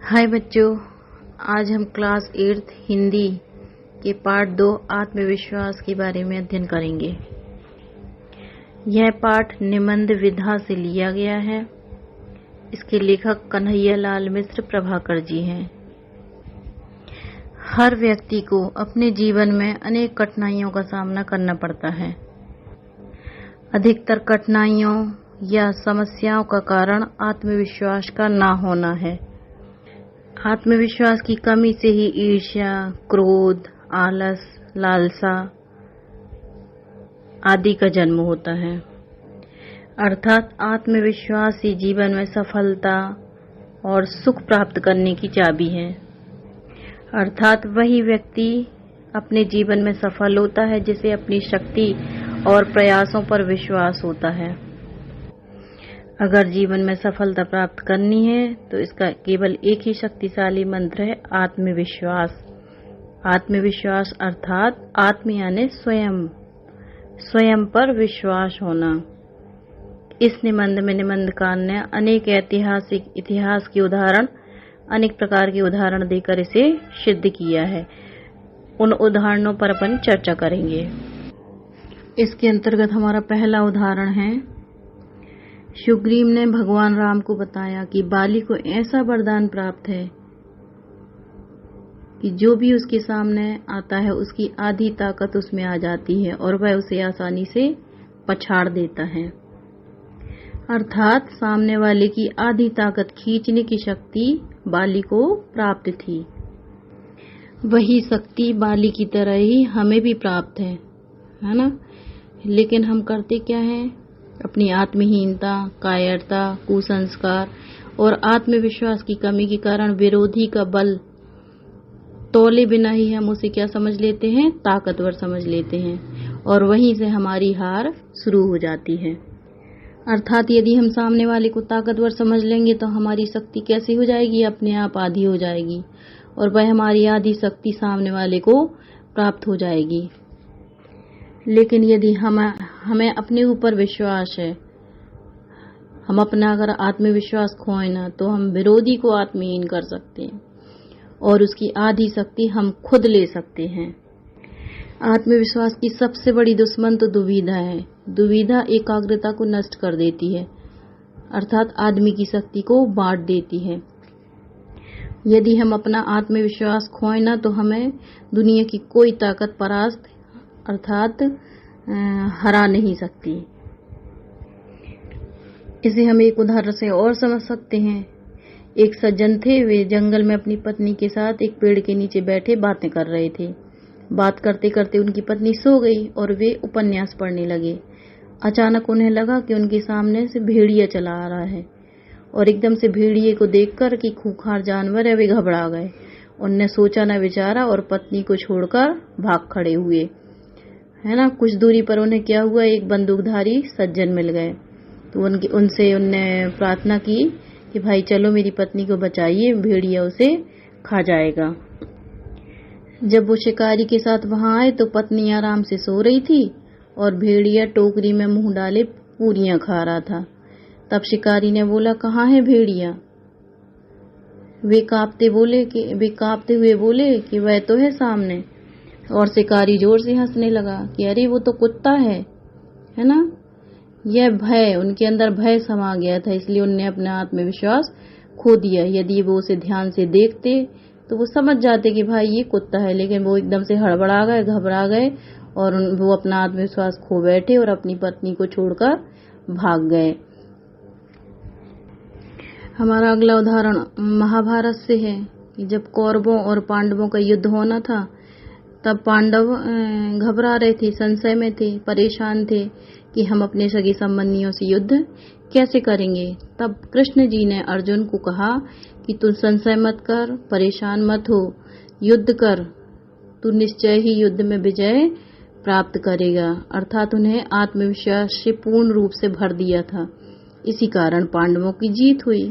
हाय बच्चों, आज हम क्लास 8th हिंदी के पाठ 2 आत्मविश्वास के बारे में अध्ययन करेंगे। यह पाठ निबंध विधा से लिया गया है। इसके लेखक कन्हैयालाल मिश्र प्रभाकर जी हैं। हर व्यक्ति को अपने जीवन में अनेक कठिनाइयों का सामना करना पड़ता है। अधिकतर कठिनाइयों या समस्याओं का कारण आत्मविश्वास का ना होना है। आत्मविश्वास की कमी से ही ईर्ष्या, क्रोध, आलस, लालसा आदि का जन्म होता है। अर्थात आत्मविश्वास ही जीवन में सफलता और सुख प्राप्त करने की चाबी है। अर्थात वही व्यक्ति अपने जीवन में सफल होता है जिसे अपनी शक्ति और प्रयासों पर विश्वास होता है। अगर जीवन में सफलता प्राप्त करनी है तो इसका केवल एक ही शक्तिशाली मंत्र है, आत्मविश्वास। आत्मविश्वास अर्थात आत्म यानी स्वयं पर विश्वास होना। इस निबंध में निबंधकार ने अनेक इतिहास के उदाहरण, अनेक प्रकार के उदाहरण देकर इसे सिद्ध किया है। उन उदाहरणों पर अपन चर्चा करेंगे। इसके अंतर्गत हमारा पहला उदाहरण है, सुग्रीव ने भगवान राम को बताया कि बाली को ऐसा वरदान प्राप्त है कि जो भी उसके सामने आता है उसकी आधी ताकत उसमें आ जाती है और वह उसे आसानी से पछाड़ देता है। अर्थात सामने वाले की आधी ताकत खींचने की शक्ति बाली को प्राप्त थी। वही शक्ति बाली की तरह ही हमें भी प्राप्त है ना? लेकिन हम करते क्या हैं? अपनी आत्महीनता, कायरता, कुसंस्कार और आत्मविश्वास की कमी के कारण विरोधी का बल तोले बिना ही हम उसे क्या समझ लेते हैं? ताकतवर समझ लेते हैं और वहीं से हमारी हार शुरू हो जाती है। अर्थात यदि हम सामने वाले को ताकतवर समझ लेंगे तो हमारी शक्ति कैसी हो जाएगी? अपने आप आधी हो जाएगी और वह हमारी आधी शक्ति सामने वाले को प्राप्त हो जाएगी। लेकिन यदि हमें अपने ऊपर विश्वास है, हम अपना अगर आत्मविश्वास खोए ना तो हम विरोधी को आत्महीन कर सकते हैं और उसकी आधी शक्ति हम खुद ले सकते हैं। आत्मविश्वास की सबसे बड़ी दुश्मन तो दुविधा है। दुविधा एकाग्रता को नष्ट कर देती है, अर्थात आदमी की शक्ति को बांट देती है। यदि हम अपना आत्मविश्वास खोए ना तो हमें दुनिया की कोई ताकत परास्त अर्थात हरा नहीं सकती। इसे हम एक उदाहरण से और समझ सकते हैं। एक सज्जन थे, वे जंगल में अपनी पत्नी के साथ एक पेड़ के नीचे बैठे बातें कर रहे थे। बात करते करते उनकी पत्नी सो गई और वे उपन्यास पढ़ने लगे। अचानक उन्हें लगा कि उनके सामने से भेड़िया चला आ रहा है और एकदम से भेड़िए को देखकर कि खूंखार जानवर है, वे घबरा गए। उनने सोचा न विचारा और पत्नी को छोड़कर भाग खड़े हुए, है ना। कुछ दूरी पर उन्हें क्या हुआ, एक बंदूकधारी सज्जन मिल गए। तो उनने प्रार्थना की कि भाई चलो मेरी पत्नी को बचाइए, भेड़िया उसे खा जाएगा। जब वो शिकारी के साथ वहां आए तो पत्नी आराम से सो रही थी और भेड़िया टोकरी में मुंह डाले पूरियां खा रहा था। तब शिकारी ने बोला, कहाँ है भेड़िया? वे कांपते हुए बोले कि वह तो है सामने। और शिकारी जोर से हंसने लगा कि अरे वो तो कुत्ता है ना। यह भय, उनके अंदर भय समा गया था, इसलिए उनने अपना आत्मविश्वास खो दिया। यदि वो उसे ध्यान से देखते तो वो समझ जाते कि भाई ये कुत्ता है, लेकिन वो एकदम से हड़बड़ा गए, घबरा गए और वो अपना आत्मविश्वास खो बैठे और अपनी पत्नी को छोड़कर भाग गए। हमारा अगला उदाहरण महाभारत से है कि जब कौरवों और पांडवों का युद्ध होना था तब पांडव घबरा रहे थे, संशय में थे, परेशान थे कि हम अपने सगे संबंधियों से युद्ध कैसे करेंगे। तब कृष्ण जी ने अर्जुन को कहा कि तू संशय मत कर, परेशान मत हो, युद्ध कर, तू निश्चय ही युद्ध में विजय प्राप्त करेगा। अर्थात उन्हें आत्मविश्वास से पूर्ण रूप से भर दिया था। इसी कारण पांडवों की जीत हुई।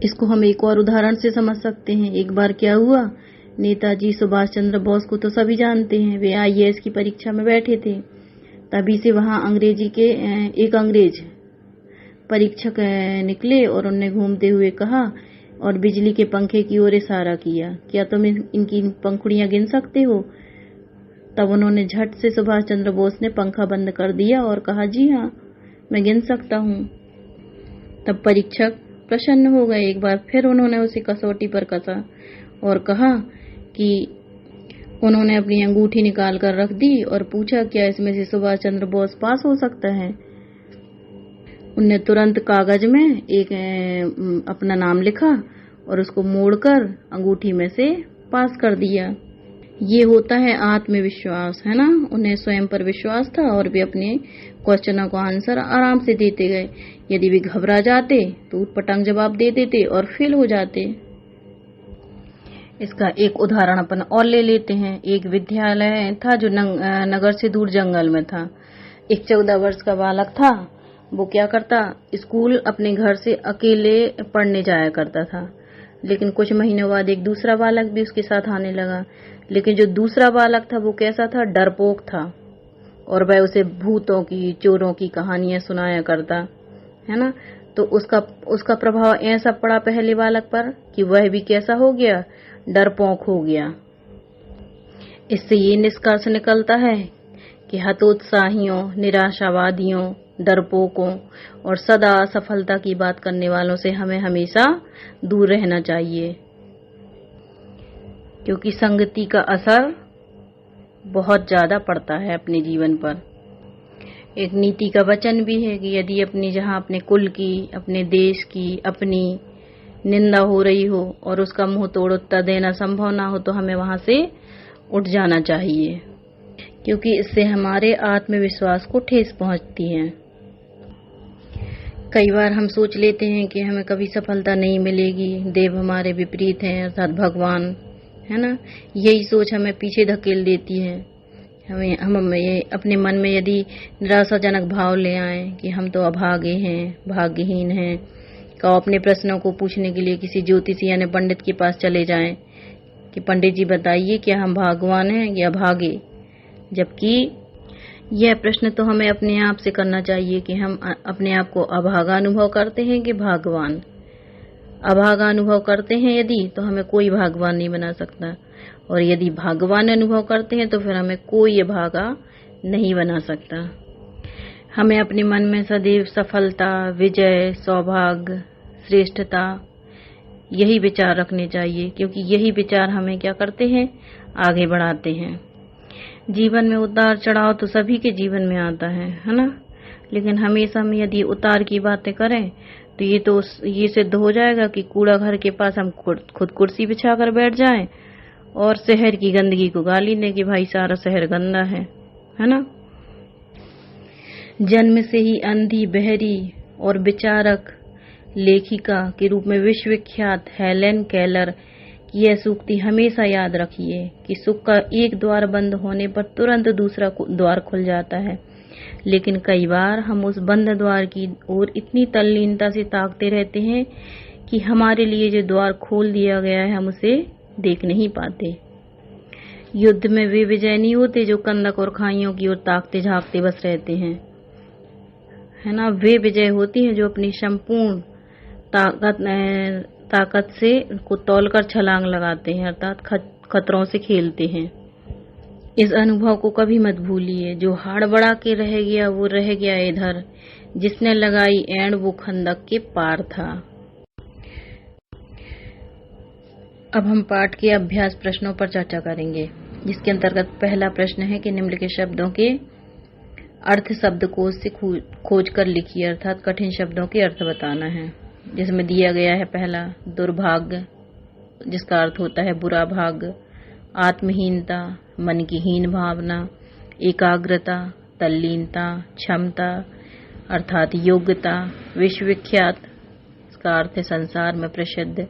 इसको हम एक और उदाहरण से समझ सकते हैं। एक बार क्या हुआ, नेताजी सुभाष चंद्र बोस को तो सभी जानते हैं। वे IAS की परीक्षा में बैठे थे। तभी से वहां एक अंग्रेज परीक्षक निकले और उन्हें घूमते हुए कहा और बिजली के पंखे की ओर इशारा किया, क्या तुम इनकी पंखुड़ियां गिन सकते हो? तब उन्होंने झट से सुभाष चंद्र बोस ने पंखा बंद कर दिया और कहा, जी हाँ, मैं गिन सकता हूँ। तब परीक्षक प्रसन्न हो गए। एक बार फिर उन्होंने उसे कसौटी पर कसा और कहा कि उन्होंने अपनी अंगूठी निकाल कर रख दी और पूछा, क्या इसमें से सुभाष चंद्र बोस पास हो सकता है? उनने तुरंत कागज में एक अपना नाम लिखा और उसको मोड़कर अंगूठी में से पास कर दिया। ये होता है आत्मविश्वास, है ना। उन्हें स्वयं पर विश्वास था और वे अपने क्वेश्चनों को आंसर आराम से देते गए। यदि वे घबरा जाते तो उटपटांग जवाब दे देते और फेल हो जाते। इसका एक उदाहरण अपन और ले लेते हैं। एक विद्यालय था जो नगर से दूर जंगल में था। एक 14 वर्ष का बालक था। वो क्या करता, स्कूल अपने घर से अकेले पढ़ने जाया करता था। लेकिन कुछ महीनों बाद एक दूसरा बालक भी उसके साथ आने लगा। लेकिन जो दूसरा बालक था वो कैसा था, डरपोक था और वह उसे भूतों की, चोरों की कहानियां सुनाया करता, है ना। तो उसका प्रभाव ऐसा पड़ा पहले बालक पर कि वह भी कैसा हो गया, डरपोक हो गया। इससे ये निष्कर्ष निकलता है कि हतोत्साहियों, निराशावादियों, डरपोकों और सदा असफलता की बात करने वालों से हमें हमेशा दूर रहना चाहिए, क्योंकि संगति का असर बहुत ज्यादा पड़ता है अपने जीवन पर। एक नीति का वचन भी है कि यदि जहां अपने कुल की, अपने देश की, अपनी निंदा हो रही हो और उसका मुंह तोड़ उत्तर देना संभव ना हो तो हमें वहां से उठ जाना चाहिए, क्योंकि इससे हमारे आत्मविश्वास को ठेस पहुंचती है। कई बार हम सोच लेते हैं कि हमें कभी सफलता नहीं मिलेगी, देव हमारे विपरीत हैं, अर्थात भगवान, है ना। यही सोच हमें पीछे धकेल देती है। हम ये अपने मन में यदि निराशाजनक भाव ले आए कि हम तो अभागे हैं, भाग्यहीन हैं, तो अपने प्रश्नों को पूछने के लिए किसी ज्योतिषी यानी पंडित के पास चले जाएं कि पंडित जी बताइए, क्या हम भाग्यवान हैं या भागे? जबकि यह प्रश्न तो हमें अपने आप से करना चाहिए कि हम अपने आप को अभागा अनुभव करते हैं कि भाग्यवान। अभागा अनुभव करते हैं यदि, तो हमें कोई भाग्यवान नहीं बना सकता, और यदि भाग्यवान अनुभव करते हैं तो फिर हमें कोई अभागा नहीं बना सकता। हमें अपने मन में सदैव सफलता, विजय, सौभाग्य, श्रेष्ठता यही विचार रखने चाहिए, क्योंकि यही विचार हमें क्या करते हैं, आगे बढ़ाते हैं। जीवन में उतार चढ़ाव तो सभी के जीवन में आता है ना। लेकिन हमेशा हम यदि उतार की बातें करें तो ये सिद्ध हो जाएगा कि कूड़ा घर के पास हम खुद कुर्सी बिछा कर बैठ जाएं और शहर की गंदगी को गाली दें कि भाई सारा शहर गंदा है ना। जन्म से ही अंधी, बहरी और विचारक लेखिका के रूप में विश्वविख्यात हेलेन केलर की यह सूक्ति हमेशा याद रखिए कि सुख का एक द्वार बंद होने पर तुरंत दूसरा द्वार खुल जाता है, लेकिन कई बार हम उस बंद द्वार की ओर इतनी तल्लीनता से ताकते रहते हैं कि हमारे लिए जो द्वार खोल दिया गया है हम उसे देख नहीं पाते। युद्ध में वे विजय नहीं होते जो कंदक और खाइयों की ओर ताकते झांकते बस रहते हैं, है ना। वे विजय होती है जो अपनी संपूर्ण ताकत से को तौलकर छलांग लगाते हैं, अर्थात खतरों से खेलते हैं। इस अनुभव को कभी मत भूलिए, जो हड़बड़ा के रह गया वो रह गया इधर, जिसने लगाई एंड वो खंदक के पार था। अब हम पाठ के अभ्यास प्रश्नों पर चर्चा करेंगे, जिसके अंतर्गत पहला प्रश्न है कि निम्नलिखित शब्दों के अर्थ शब्दकोश से खोज कर लिखिए, अर्थात कठिन शब्दों के अर्थ बताना है। जिसमें दिया गया है पहला दुर्भाग्य, जिसका अर्थ होता है बुरा भाग्य, आत्महीनता, मन की हीन भावना, एकाग्रता, तल्लीनता, क्षमता अर्थात योग्यता, विश्वविख्यात, इसका अर्थ है संसार में प्रसिद्ध,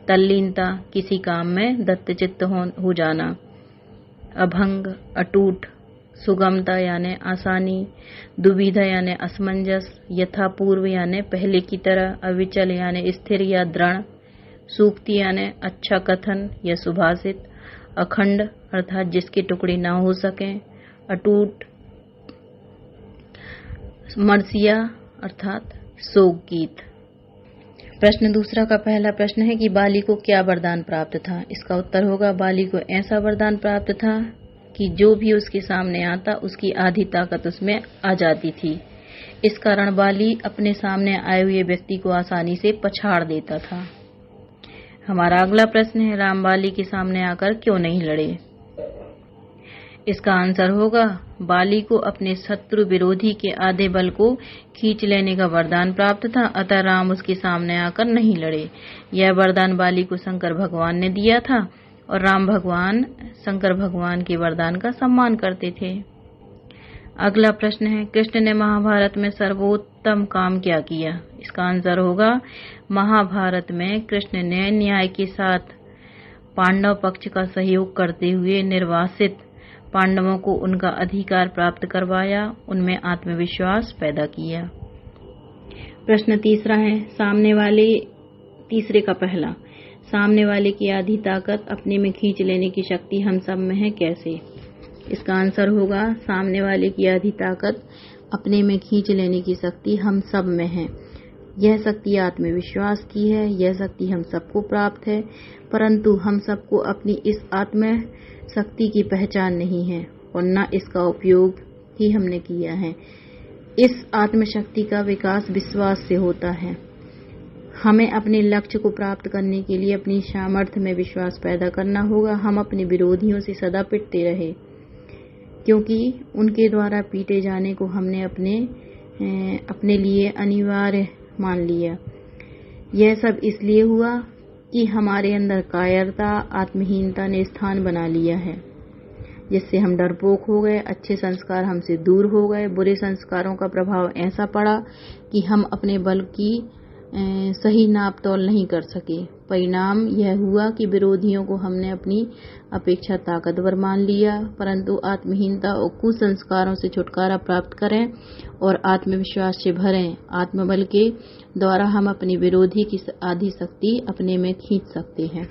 तल्लीनता, किसी काम में दत्तचित्त हो जाना, अभंग, अटूट, सुगमता यानी आसानी, दुविधा यानी असमंजस, यथापूर्व यानी पहले की तरह, अविचल यानी स्थिर या दृढ़, सूक्ति यानी अच्छा कथन या सुभाषित, अखंड अर्थात जिसके टुकड़े ना हो सकें, अटूट, मर्सिया अर्थात शोक गीत। प्रश्न दूसरा का पहला प्रश्न है कि बाली को क्या वरदान प्राप्त था। इसका उत्तर होगा बाली को ऐसा वरदान प्राप्त था कि जो भी उसके सामने आता उसकी आधी ताकत उसमें आ जाती थी। इस कारण बाली अपने सामने आए हुए व्यक्ति को आसानी से पछाड़ देता था। हमारा अगला प्रश्न है राम बाली के सामने आकर क्यों नहीं लड़े। इसका आंसर होगा बाली को अपने शत्रु विरोधी के आधे बल को खींच लेने का वरदान प्राप्त था, अतः राम उसके सामने आकर नहीं लड़े। यह वरदान बाली को शंकर भगवान ने दिया था और राम भगवान शंकर भगवान के वरदान का सम्मान करते थे। अगला प्रश्न है कृष्ण ने महाभारत में सर्वोत्तम काम क्या किया। इसका आंसर होगा महाभारत में कृष्ण ने न्याय के साथ पांडव पक्ष का सहयोग करते हुए निर्वासित पांडवों को उनका अधिकार प्राप्त करवाया, उनमें आत्मविश्वास पैदा किया। प्रश्न तीसरा है तीसरे का पहला, सामने वाले की आधी ताकत अपने में खींच लेने की शक्ति हम सब में है, कैसे। इसका आंसर होगा सामने वाले की आधी ताकत अपने में खींच लेने की शक्ति हम सब में है। यह शक्ति आत्मविश्वास की है। यह शक्ति हम सबको प्राप्त है, परंतु हम सबको अपनी इस आत्म शक्ति की पहचान नहीं है और न इसका उपयोग ही हमने किया है। इस आत्मशक्ति का विकास विश्वास से होता है। हमें अपने लक्ष्य को प्राप्त करने के लिए अपनी सामर्थ्य में विश्वास पैदा करना होगा। हम अपने विरोधियों से सदा पिटते रहे, क्योंकि उनके द्वारा पीटे जाने को हमने अपने लिए अनिवार्य मान लिया। यह सब इसलिए हुआ कि हमारे अंदर कायरता, आत्महीनता ने स्थान बना लिया है, जिससे हम डरपोक हो गए। अच्छे संस्कार हमसे दूर हो गए। बुरे संस्कारों का प्रभाव ऐसा पड़ा कि हम अपने बल की सही नाप तोल नहीं कर सके। परिणाम यह हुआ कि विरोधियों को हमने अपनी अपेक्षा ताकतवर मान लिया, परंतु आत्महीनता और कुसंस्कारों से छुटकारा प्राप्त करें और आत्मविश्वास से भरें। आत्मबल के द्वारा हम अपनी विरोधी की आधी शक्ति अपने में खींच सकते हैं।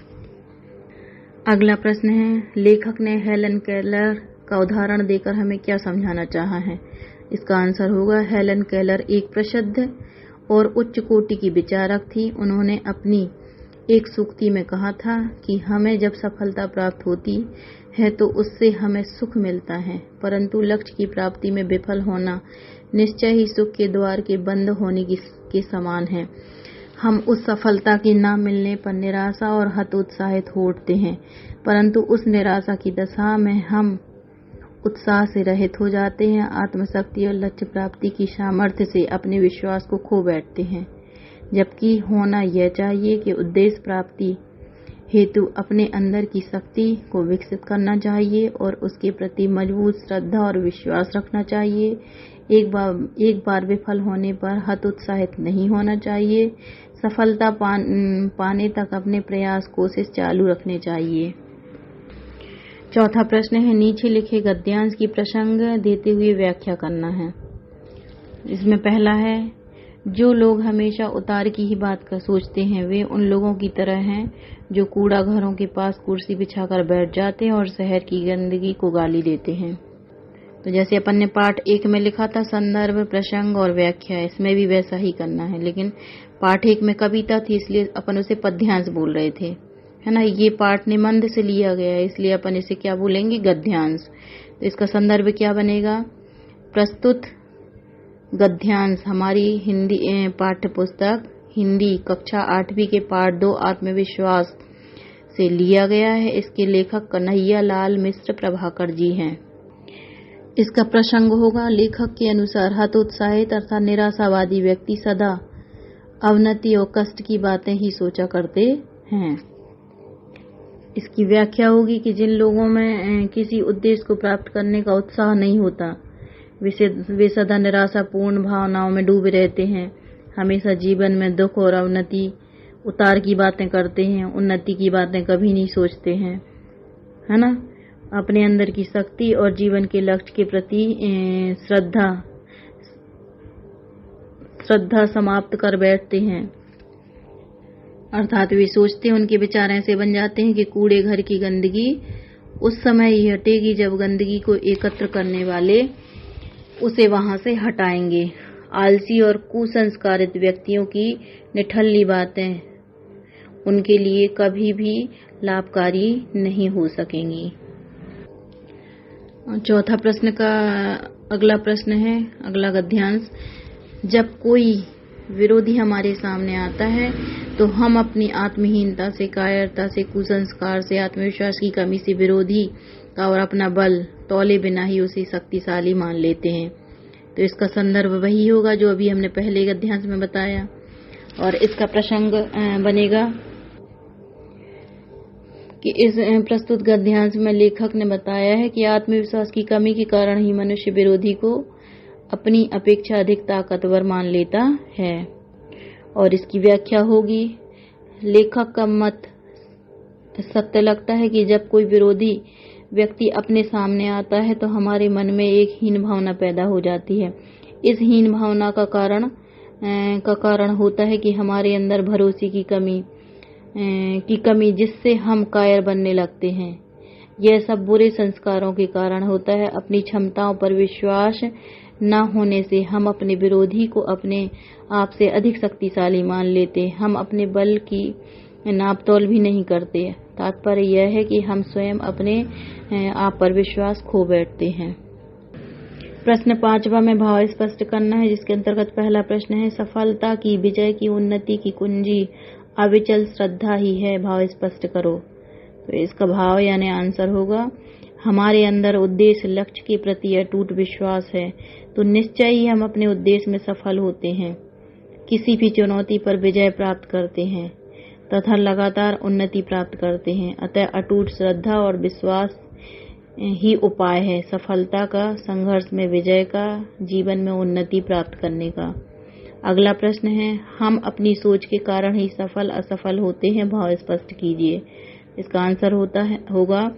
अगला प्रश्न है लेखक ने हेलन केलर का उदाहरण देकर हमें क्या समझाना चाहा है। इसका आंसर होगा हेलन केलर एक प्रसिद्ध और उच्च कोटि की विचारक थी। उन्होंने अपनी एक सूक्ति में कहा था कि हमें जब सफलता प्राप्त होती है तो उससे हमें सुख मिलता है, परंतु लक्ष्य की प्राप्ति में विफल होना निश्चय ही सुख के द्वार के बंद होने के समान है। हम उस सफलता के न मिलने पर निराशा और हतोत्साहित हो उठते हैं, परंतु उस निराशा की दशा में हम उत्साह से रहित हो जाते हैं। आत्मशक्ति और लक्ष्य प्राप्ति की सामर्थ्य से अपने विश्वास को खो बैठते हैं, जबकि होना यह चाहिए कि उद्देश्य प्राप्ति हेतु अपने अंदर की शक्ति को विकसित करना चाहिए और उसके प्रति मजबूत श्रद्धा और विश्वास रखना चाहिए। एक बार विफल होने पर हतोत्साहित नहीं होना चाहिए। सफलता पाने तक अपने प्रयास कोशिश चालू रखने चाहिए। चौथा प्रश्न है नीचे लिखे गद्यांश की प्रसंग देते हुए व्याख्या करना है। इसमें पहला है जो लोग हमेशा उतार की ही बात कर सोचते हैं वे उन लोगों की तरह हैं जो कूड़ा घरों के पास कुर्सी बिछाकर बैठ जाते हैं और शहर की गंदगी को गाली देते हैं। तो जैसे अपन ने पाठ 1 में लिखा था संदर्भ, प्रसंग और व्याख्या, इसमें भी वैसा ही करना है। लेकिन पाठ 1 में कविता थी इसलिए अपन उसे पद्यांश बोल रहे थे, है ना। ये पाठ निबंध से लिया गया है इसलिए अपन इसे क्या बोलेंगे, गद्यांश। तो इसका संदर्भ क्या बनेगा, प्रस्तुत गद्यांश हमारी हिंदी पाठ्य पुस्तक हिंदी कक्षा 8वीं के पाठ 2 आत्मविश्वास से लिया गया है। इसके लेखक कन्हैया लाल मिश्र प्रभाकर जी हैं। इसका प्रसंग होगा लेखक के अनुसार हतोत्साहित अर्थात निराशावादी व्यक्ति सदा अवनति और कष्ट की बातें ही सोचा करते हैं। इसकी व्याख्या होगी कि जिन लोगों में किसी उद्देश्य को प्राप्त करने का उत्साह नहीं होता वे सदा निराशापूर्ण भावनाओं में डूबे रहते हैं। हमेशा जीवन में दुख और अवनति उतार की बातें करते हैं, उन्नति की बातें कभी नहीं सोचते हैं, है ना। अपने अंदर की शक्ति और जीवन के लक्ष्य के प्रति श्रद्धा समाप्त कर बैठते हैं। अर्थात वे सोचते हैं, उनके विचार ऐसे बन जाते हैं कि कूड़े घर की गंदगी उस समय ही हटेगी जब गंदगी को एकत्र करने वाले उसे वहां से हटाएंगे। आलसी और कुसंस्कारित व्यक्तियों की निठल्ली बातें उनके लिए कभी भी लाभकारी नहीं हो सकेंगी। चौथा प्रश्न का अगला प्रश्न है, अगला गद्यांश, जब कोई विरोधी हमारे सामने आता है तो हम अपनी आत्महीनता से, कायरता से, कुसंस्कार से, आत्मविश्वास की कमी से विरोधी का और अपना बल तौले बिना ही उसे शक्तिशाली मान लेते हैं। तो इसका संदर्भ वही होगा जो अभी हमने पहले गद्यांश में बताया, और इसका प्रसंग बनेगा कि इस प्रस्तुत गद्यांश में लेखक ने बताया है कि आत्मविश्वास की कमी के कारण ही मनुष्य विरोधी को अपनी अपेक्षा अधिक ताकतवर मान लेता है। और इसकी व्याख्या होगी, लेखक का मत सत्य लगता है कि जब कोई विरोधी व्यक्ति अपने सामने आता है तो हमारे मन में एक हीन भावना पैदा हो जाती है। इस हीन भावना का कारण होता है कि हमारे अंदर भरोसे की कमी जिससे हम कायर बनने लगते हैं। यह सब बुरे संस्कारों के कारण होता है। अपनी क्षमताओं पर विश्वास न होने से हम अपने विरोधी को अपने आप से अधिक शक्तिशाली मान लेते। हम अपने बल की नापतोल भी नहीं करते। तात्पर्य यह है कि हम स्वयं अपने आप पर विश्वास खो बैठते हैं। प्रश्न 5वां में भाव स्पष्ट करना है, जिसके अंतर्गत पहला प्रश्न है, सफलता की, विजय की, उन्नति की कुंजी अविचल श्रद्धा ही है, भाव स्पष्ट करो। तो इसका भाव यानी आंसर होगा, हमारे अंदर उद्देश्य लक्ष्य के प्रति अटूट विश्वास है तो निश्चय ही हम अपने उद्देश्य में सफल होते हैं, किसी भी चुनौती पर विजय प्राप्त करते हैं तथा लगातार उन्नति प्राप्त करते हैं। अतः अटूट श्रद्धा और विश्वास ही उपाय है सफलता का, संघर्ष में विजय का, जीवन में उन्नति प्राप्त करने का। अगला प्रश्न है, हम अपनी सोच के कारण ही सफल असफल होते हैं, भाव स्पष्ट कीजिए। इसका आंसर होगा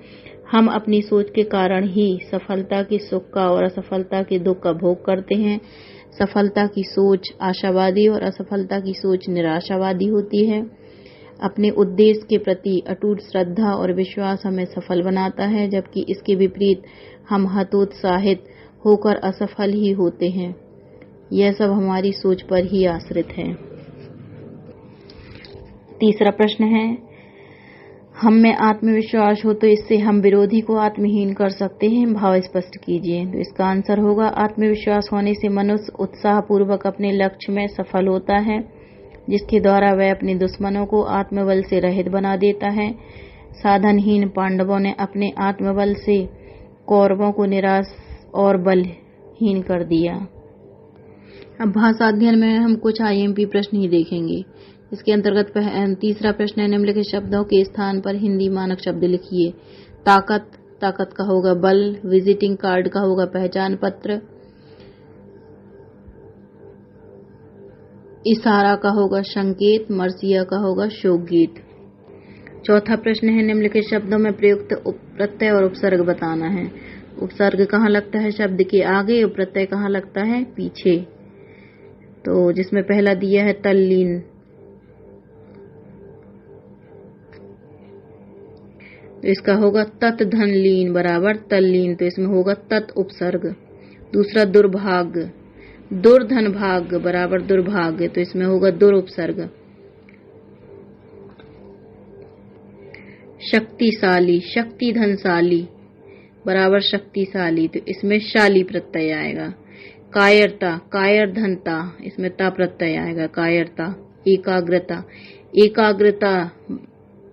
हम अपनी सोच के कारण ही सफलता के सुख का और असफलता के दुख का भोग करते हैं। सफलता की सोच आशावादी और असफलता की सोच निराशावादी होती है। अपने उद्देश्य के प्रति अटूट श्रद्धा और विश्वास हमें सफल बनाता है, जबकि इसके विपरीत हम हतोत्साहित होकर असफल ही होते हैं। यह सब हमारी सोच पर ही आश्रित है। तीसरा प्रश्न है, हम में आत्मविश्वास हो तो इससे हम विरोधी को आत्महीन कर सकते हैं, भाव स्पष्ट कीजिए। तो इसका आंसर होगा, आत्मविश्वास होने से मनुष्य उत्साह पूर्वक अपने लक्ष्य में सफल होता है, जिसके द्वारा वह अपने दुश्मनों को आत्मबल से रहित बना देता है। साधनहीन पांडवों ने अपने आत्मबल से कौरवों को निराश और बलहीन कर दिया। अब भाषा अध्ययन में हम कुछ IMP प्रश्न ही देखेंगे। इसके अंतर्गत तीसरा प्रश्न है, निम्नलिखित शब्दों के स्थान पर हिंदी मानक शब्द लिखिए। ताकत का होगा बल, विजिटिंग कार्ड का होगा पहचान पत्र, इशारा का होगा संकेत, मर्सिया का होगा शोक गीत। चौथा प्रश्न है, निम्नलिखित शब्दों में प्रयुक्त प्रत्यय और उपसर्ग बताना है। उपसर्ग कहाँ लगता है शब्द के आगे और प्रत्यय कहाँ लगता है पीछे। तो जिसमें पहला दिया है तल्लीन, तो इसका होगा तत् धन लीन बराबर तल्लीन, तो इसमें होगा तत् उपसर्ग। दूसरा दुर्भाग्य, दुर्धन भाग्य बराबर दुर्भाग्य, तो इसमें होगा दुर उपसर्ग। शक्तिशाली, शक्ति धनशाली बराबर शक्तिशाली, तो इसमें शाली प्रत्यय आएगा। कायरता, कायर धनता, इसमें ता प्रत्यय आएगा कायरता। एकाग्रता, एकाग्रता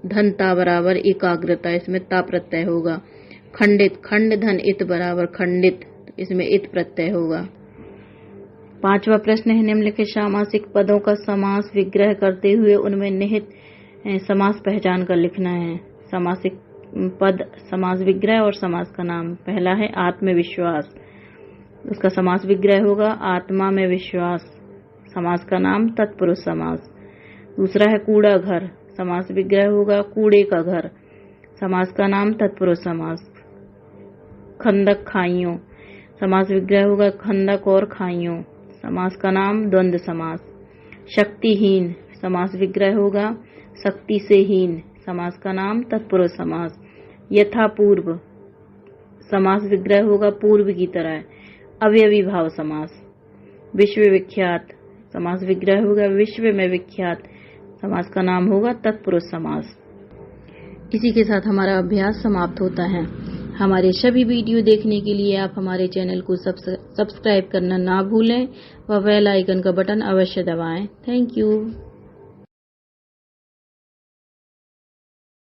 धनता बराबर एकाग्रता, इसमें ता प्रत्यय होगा। खंडित, खंड धन इत बराबर खंडित, इसमें इत प्रत्यय होगा। पांचवा प्रश्न है, निम्नलिखित सामासिक पदों का समास विग्रह करते हुए उनमें निहित समास पहचान कर लिखना है। सामासिक पद, समास विग्रह और समास का नाम। पहला है आत्मविश्वास, उसका समास विग्रह होगा आत्मा में विश्वास, समास का नाम तत्पुरुष समास। दूसरा है कूड़ा घर, समास विग्रह होगा कूड़े का घर, समास का नाम तत्पुरुष समास। खंदक खाइयों, समास विग्रह होगा खंदक और खाइयों, समास का नाम द्वंद्व समास। शक्तिहीन, समास विग्रह होगा शक्ति से हीन, समास का नाम तत्पुरुष समास। यथापूर्व, समास विग्रह होगा पूर्व की तरह, अवयवी भाव समास। विश्व विख्यात समास विग्रह होगा विश्व में विख्यात, समास का नाम होगा तत्पुरुष समास। इसी के साथ हमारा अभ्यास समाप्त होता है। हमारे सभी वीडियो देखने के लिए आप हमारे चैनल को सब्सक्राइब करना ना भूलें व बेल आइकन का बटन अवश्य दबाएं। Thank you.